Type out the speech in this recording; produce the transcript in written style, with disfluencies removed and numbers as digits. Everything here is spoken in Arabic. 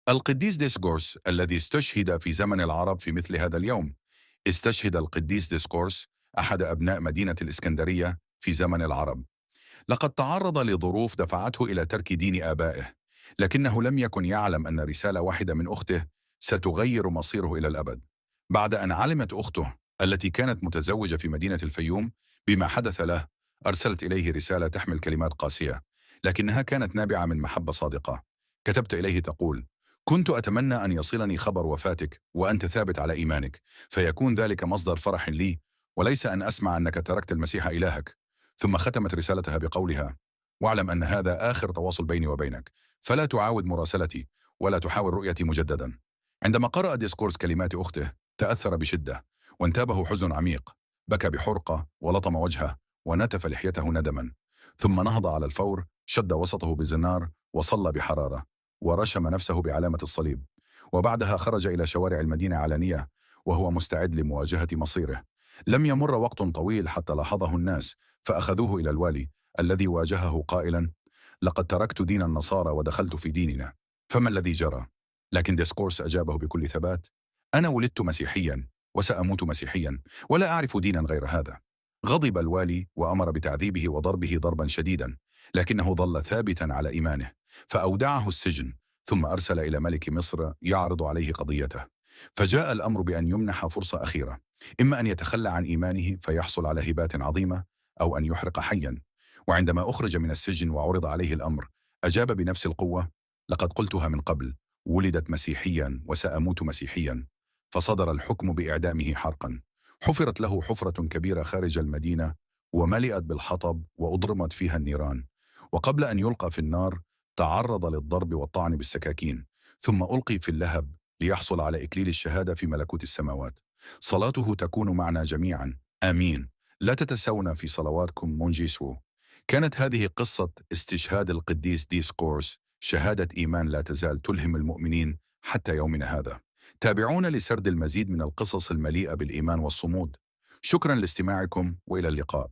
القديس ديسقورس الذي استشهد في زمن العرب في مثل هذا اليوم. استشهد القديس ديسقورس أحد أبناء مدينة الإسكندرية في زمن العرب. لقد تعرض لظروف دفعته إلى ترك دين آبائه، لكنه لم يكن يعلم أن رسالة واحدة من أخته ستغير مصيره إلى الأبد. بعد أن علمت أخته التي كانت متزوجة في مدينة الفيوم بما حدث له، أرسلت إليه رسالة تحمل كلمات قاسية، لكنها كانت نابعة من محبة صادقة. كتبت إليه تقول: كنت أتمنى أن يصلني خبر وفاتك وأنت ثابت على إيمانك، فيكون ذلك مصدر فرح لي، وليس أن أسمع أنك تركت المسيح إلهك. ثم ختمت رسالتها بقولها: واعلم أن هذا آخر تواصل بيني وبينك، فلا تعاود مراسلتي ولا تحاول رؤيتي مجددا. عندما قرأ ديسكورس كلمات أخته تأثر بشدة، وانتابه حزن عميق. بكى بحرقة ولطم وجهه ونتف لحيته ندما، ثم نهض على الفور، شد وسطه بزنار وصلى بحرارة، ورشم نفسه بعلامة الصليب. وبعدها خرج إلى شوارع المدينة علانية وهو مستعد لمواجهة مصيره. لم يمر وقت طويل حتى لاحظه الناس، فأخذوه إلى الوالي الذي واجهه قائلا: لقد تركت دين النصارى ودخلت في ديننا، فما الذي جرى؟ لكن ديسكورس أجابه بكل ثبات: أنا ولدت مسيحيا وسأموت مسيحيا، ولا أعرف دينا غير هذا. غضب الوالي وأمر بتعذيبه وضربه ضربا شديدا، لكنه ظل ثابتا على إيمانه، فأودعه السجن، ثم أرسل إلى ملك مصر يعرض عليه قضيته. فجاء الأمر بأن يمنح فرصة أخيرة، إما أن يتخلى عن إيمانه فيحصل على هبات عظيمة، أو أن يحرق حيا. وعندما أخرج من السجن وعرض عليه الأمر، أجاب بنفس القوة: لقد قلتها من قبل، ولدت مسيحيا وسأموت مسيحيا. فصدر الحكم بإعدامه حرقا. حفرت له حفرة كبيرة خارج المدينة، وملئت بالحطب وأضرمت فيها النيران. وقبل أن يلقى في النار تعرض للضرب والطعن بالسكاكين، ثم ألقي في اللهب ليحصل على إكليل الشهادة في ملكوت السماوات. صلاته تكون معنا جميعا، آمين. لا تتساونا في صلواتكم مونجيسو. كانت هذه قصة استشهاد القديس ديسقورس، شهادة إيمان لا تزال تلهم المؤمنين حتى يومنا هذا. تابعونا لسرد المزيد من القصص المليئة بالإيمان والصمود. شكرا لاستماعكم وإلى اللقاء.